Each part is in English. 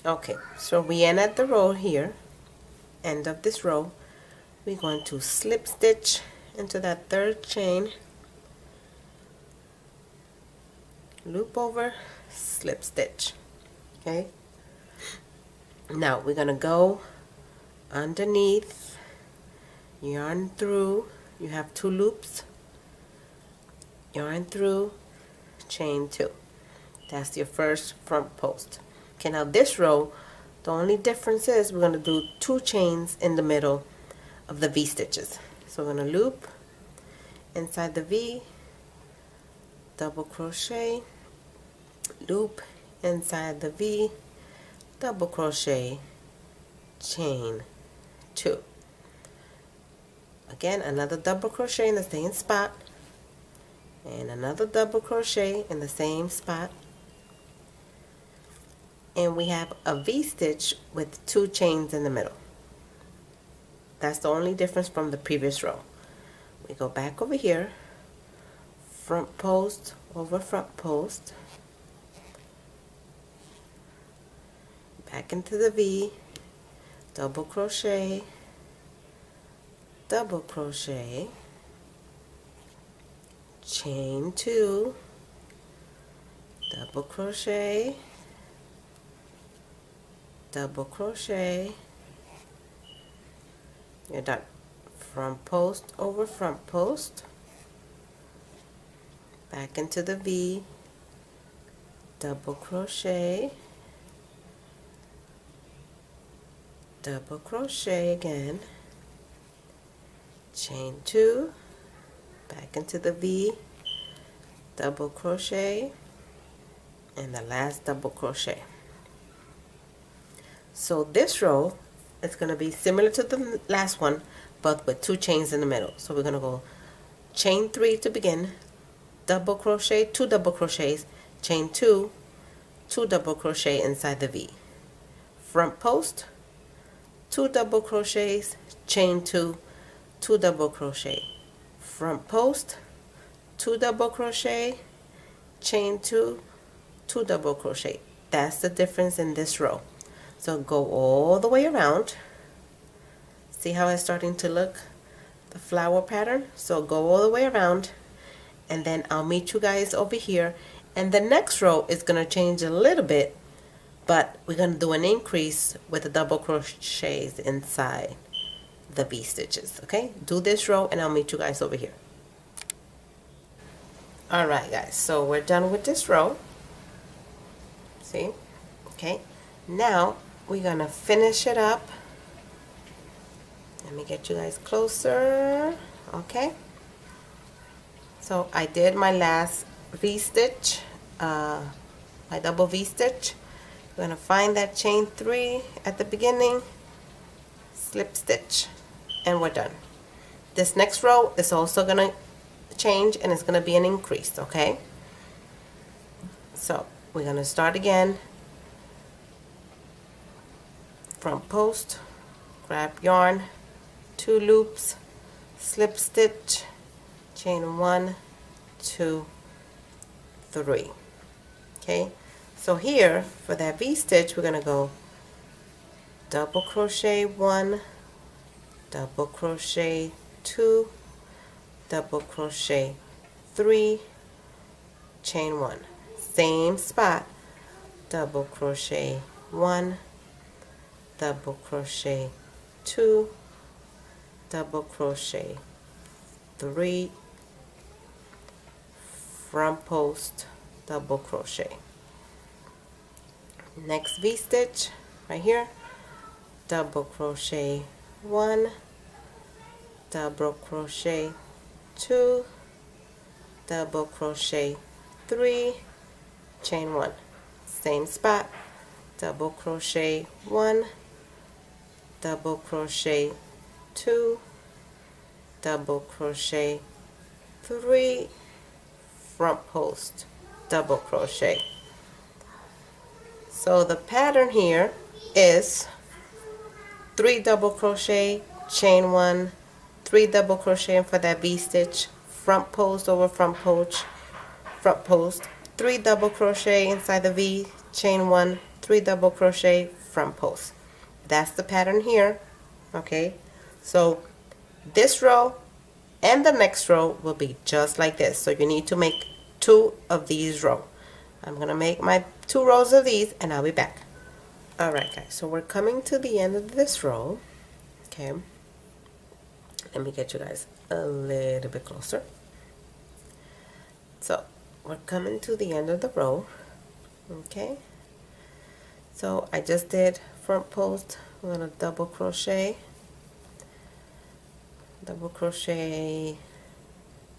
Okay, so we end at the row here, end of this row. We're going to slip stitch into that third chain, loop over, slip stitch. Okay, now we're going to go underneath, yarn through. You have 2 loops, yarn through, chain 2. That's your first front post. Okay, now this row, the only difference is we're going to do 2 chains in the middle of the V stitches. So we're going to loop inside the V, double crochet, loop inside the V, double crochet, chain 2. Again, another double crochet in the same spot, and another double crochet in the same spot, and we have a V-stitch with 2 chains in the middle. That's the only difference from the previous row. We go back over here, front post over front post, back into the V, double crochet, double crochet, chain 2, double crochet, double crochet. You're done. Front post over front post, back into the V, double crochet, double crochet again, chain 2, back into the V, double crochet, and the last double crochet. So this row is going to be similar to the last one, but with 2 chains in the middle. So we're going to go chain 3 to begin, double crochet, 2 double crochets, chain 2, 2 double crochet inside the V, front post, 2 double crochets, chain 2, 2 double crochet, front post, 2 double crochet, chain 2, 2 double crochet. That's the difference in this row. So go all the way around. See how it's starting to look, the flower pattern? So go all the way around, and then I'll meet you guys over here. And the next row is going to change a little bit, but we're going to do an increase with the double crochets inside the V stitches. Okay, do this row and I'll meet you guys over here. Alright guys, so we're done with this row. See? Okay, now we're going to finish it up. Let me get you guys closer. Okay, so I did my last V-stitch, my double V-stitch. We're going to find that chain 3 at the beginning, slip stitch, and we're done. This next row is also going to change, and it's going to be an increase. Okay, so we're going to start again. Front post, grab yarn, 2 loops, slip stitch, chain 1, 2, 3. Okay, so here for that V-stitch we're going to go double crochet 1, double crochet 2, double crochet 3, chain 1, same spot, double crochet 1, double crochet 2, double crochet 3, front post, double crochet. Next V-stitch right here, double crochet 1, double crochet 2, double crochet 3, chain 1, same spot, double crochet 1, double crochet 2, double crochet 3, front post, double crochet. So the pattern here is 3 double crochet, chain 1, 3 double crochet for that V-stitch, front post over front post, 3 double crochet inside the V, chain 1, 3 double crochet, front post. That's the pattern here. Okay, so this row and the next row will be just like this. So you need to make 2 of these rows. I'm gonna make my 2 rows of these and I'll be back. Alright guys, so we're coming to the end of this row. Okay, let me get you guys a little bit closer. So we're coming to the end of the row. Okay, so I just did front post. We're gonna double crochet,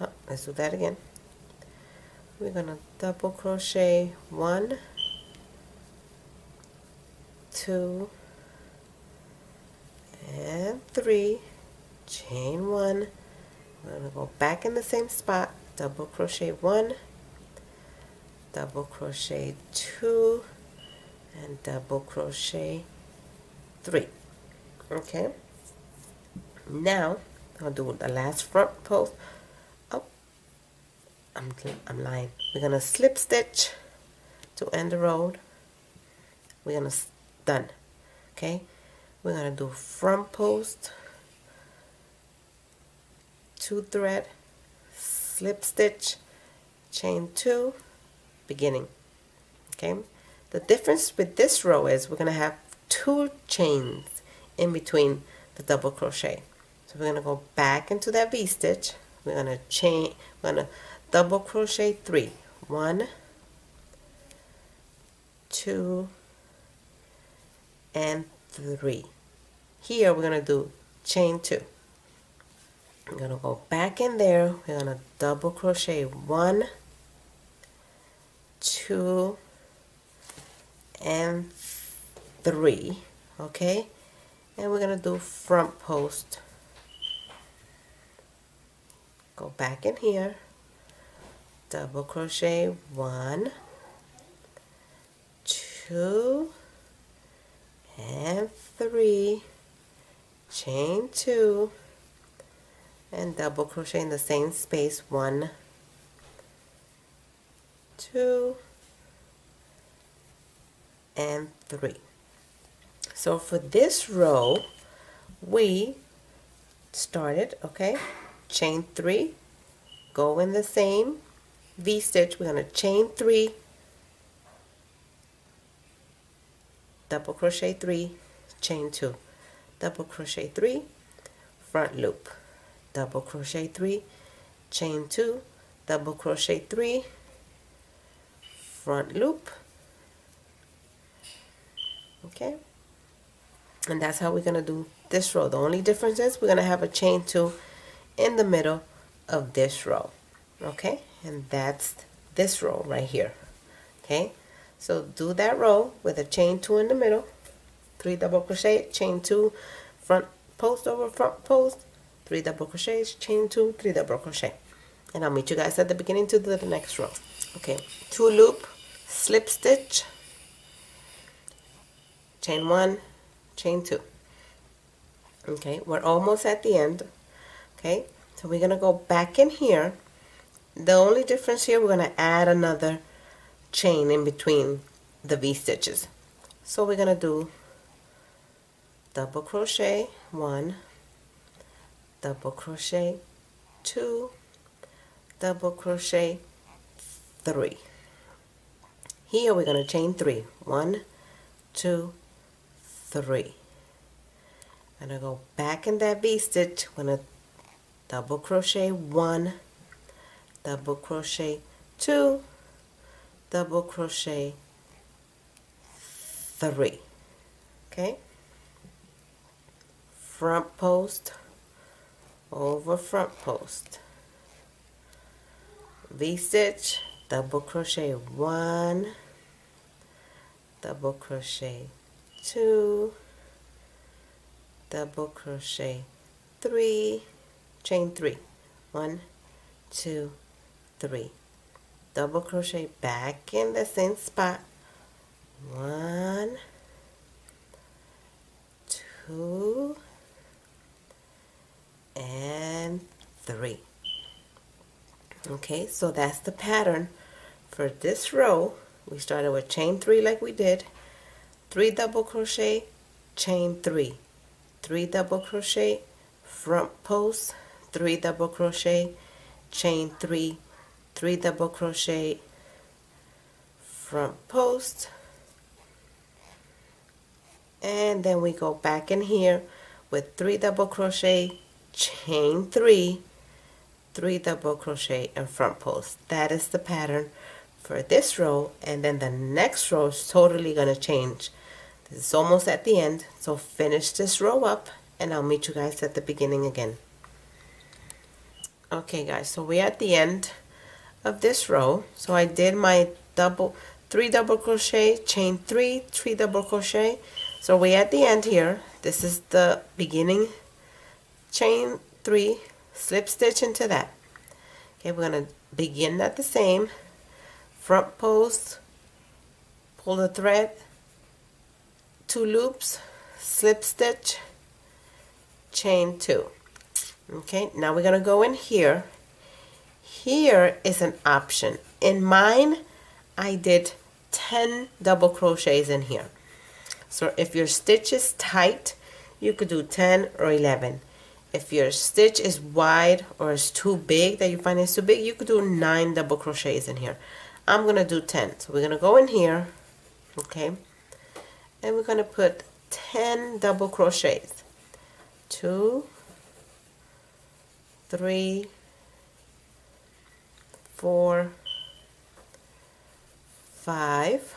oh, let's do that again. We're gonna double crochet 1, 2 and 3, chain 1. We're gonna go back in the same spot, double crochet 1, double crochet 2, and double crochet 3. Okay, now I'll do the last front post. Oh, I'm lying. We're gonna slip stitch to end the row. We're gonna done. Okay, we're gonna do front post, 2 thread, slip stitch, chain 2, beginning. Okay, the difference with this row is we're gonna have 2 chains in between the double crochet. So we're gonna go back into that V stitch. We're gonna double crochet 3, 1, 2 and 3. Here we're gonna do chain 2. I'm gonna go back in there. We're gonna double crochet 1, 2 and 3. Okay, and we're gonna do front post. Go back in here, double crochet 1, 2 and 3, chain 2 and double crochet in the same space, 1, 2 and 3. So for this row we started, okay, chain 3, go in the same V stitch. We're going to chain 3, double crochet 3, chain 2, double crochet 3, front loop, double crochet 3, chain 2, double crochet 3, front loop. Okay, and that's how we're going to do this row. The only difference is we're going to have a chain 2 in the middle of this row. Okay, and that's this row right here. Okay, so do that row with a chain 2 in the middle, 3 double crochet, chain 2, front post over front post, 3 double crochets, chain 2, 3 double crochet, and I'll meet you guys at the beginning to do the next row. Okay, 2 loop, slip stitch, chain 1, chain 2. Okay, we're almost at the end. Okay, so we're gonna go back in here. The only difference here, we're gonna add another chain in between the V stitches. So we're gonna do double crochet 1, double crochet 2, double crochet 3. Here we're gonna chain 3, 1, 2, 3. I'm gonna go back in that V stitch. I'm gonna double crochet 1, double crochet 2, double crochet 3. Okay, front post over front post, V stitch, double crochet 1, double crochet 2, double crochet 3, chain 3, 1, 2, 3, double crochet back in the same spot, 1, 2 and 3. Okay, so that's the pattern for this row. We started with chain 3 like we did, 3 double crochet, chain 3, 3 double crochet, front post, 3 double crochet, chain 3, 3 double crochet, front post, and then we go back in here with 3 double crochet, chain 3, 3 double crochet, and front post. That is the pattern for this row, and then the next row is totally going to change. This is almost at the end, so finish this row up and I'll meet you guys at the beginning again. Okay guys, so we're at the end of this row. So I did my 3 double crochet, chain 3, 3 double crochet. So we're at the end here. This is the beginning, chain 3, slip stitch into that. Okay, we're going to begin at the same, front post, pull the thread, 2 loops, slip stitch, chain 2. Okay, now we're going to go in here. Here is an option. In mine, I did 10 double crochets in here. So if your stitch is tight, you could do 10 or 11. If your stitch is wide or is too big, that you find it's too big, you could do 9 double crochets in here. I'm going to do 10. So we're going to go in here, okay, and we're going to put 10 double crochets. 2, 3, 4, 5,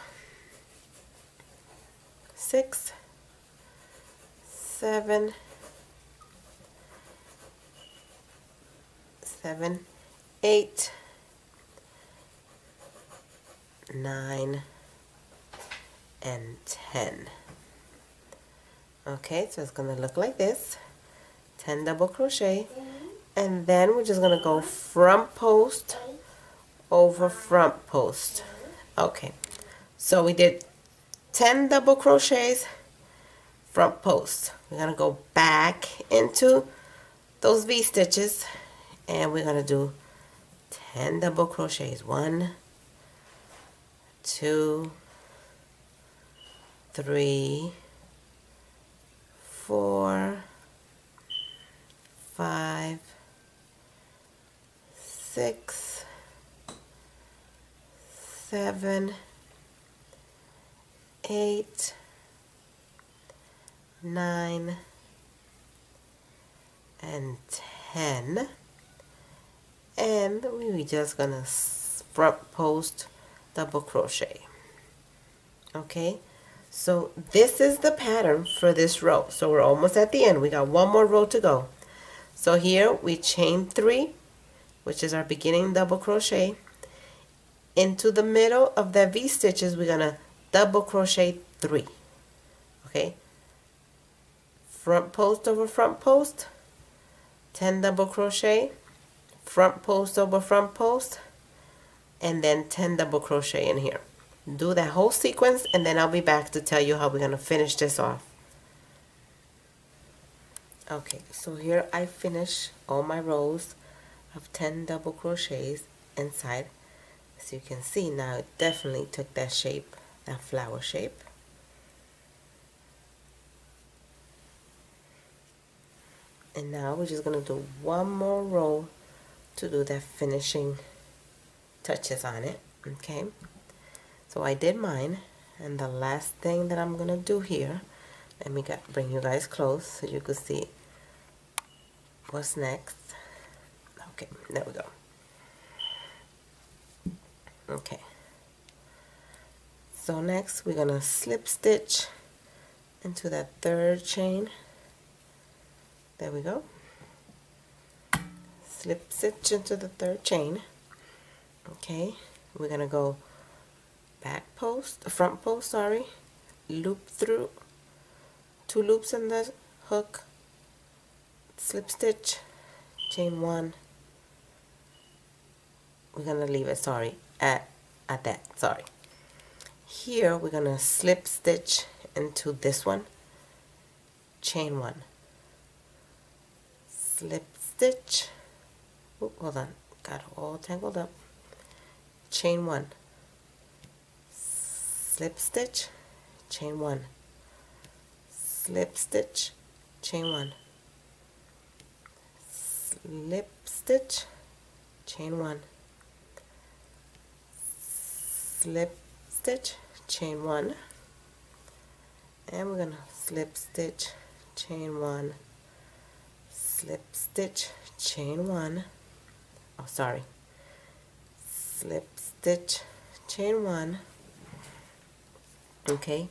6, 7, 8, 9, and 10. Okay, so it's going to look like this. 10 double crochet, and then we're just going to go front post over front post. Okay, so we did 10 double crochets, front post. We're going to go back into those V stitches, and we're going to do 10 double crochets. 1, 2, 3, 4, 5, 6, 7, 8, 9, and 10. And we're just gonna front post double crochet. Okay, so this is the pattern for this row. So we're almost at the end. We got one more row to go. So here we chain 3, which is our beginning double crochet. Into the middle of the V stitches, we're gonna double crochet 3. Okay, front post over front post, 10 double crochet, front post over front post, and then 10 double crochet in here. Do that whole sequence, and then I'll be back to tell you how we're gonna finish this off. Okay, so here I finish all my rows of 10 double crochets inside. As you can see now, it definitely took that shape, that flower shape. And now we're just going to do one more row to do the finishing touches on it. Okay, so I did mine, and the last thing that I'm going to do here, let me bring you guys close so you can see what's next. Okay, there we go. Okay, so next we're gonna slip stitch into that third chain. There we go. Slip stitch into the third chain. Okay, we're gonna go front post, sorry, loop through, 2 loops in the hook, slip stitch, chain 1. We're gonna leave it, sorry, at that, sorry. Here we're gonna slip stitch into this one, chain 1, slip stitch, oh, hold on, got it all tangled up, chain 1, slip stitch, chain 1, slip stitch, chain 1, slip stitch, chain 1, slip stitch, chain 1, and we're gonna slip stitch, chain 1, slip stitch, chain 1, oh sorry, slip stitch, chain 1. Okay,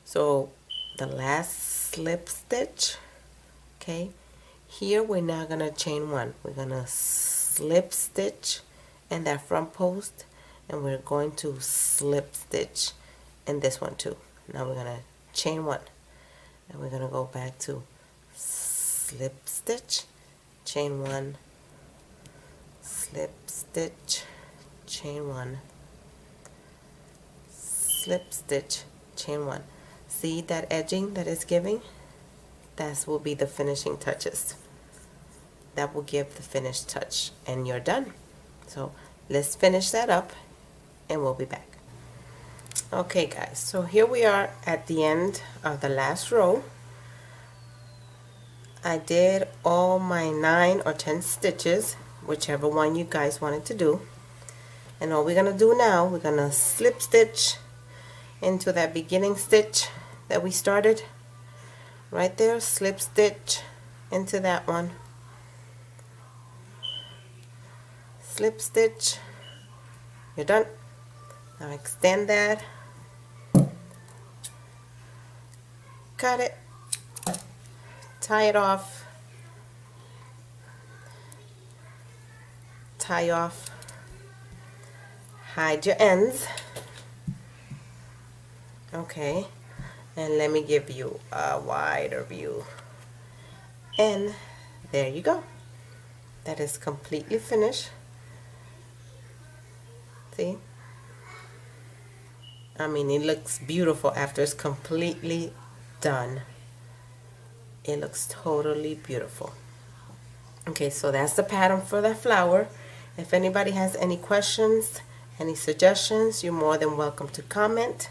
so the last slip stitch, okay, here we're now gonna chain 1. We're gonna slip stitch in that front post, and we're going to slip stitch in this one too. Now we're gonna chain 1, and we're gonna go back to slip stitch, chain 1, slip stitch, chain 1, slip stitch, chain 1. See that edging that it's giving? That will be the finishing touches. That will give the finished touch, and you're done. So let's finish that up and we'll be back. Okay guys, so here we are at the end of the last row. I did all my 9 or 10 stitches, whichever one you guys wanted to do. And all we're gonna do now, we're gonna slip stitch into that beginning stitch that we started right there, slip stitch into that one, slip stitch, you're done. Now extend that, cut it, tie it off, tie off, hide your ends. Okay, and let me give you a wider view, and there you go. That is completely finished. See, I mean, it looks beautiful after it's completely done. It looks totally beautiful. Okay, so that's the pattern for the flower. If anybody has any questions, any suggestions, you're more than welcome to comment.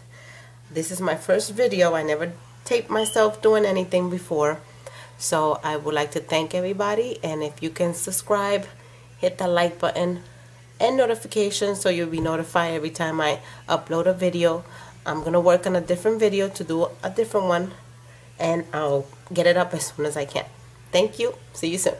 This is my first video. I never taped myself doing anything before. So I would like to thank everybody, and if you can subscribe, hit the like button and notifications so you'll be notified every time I upload a video. I'm gonna work on a different video to do a different one, and I'll get it up as soon as I can. Thank you. See you soon.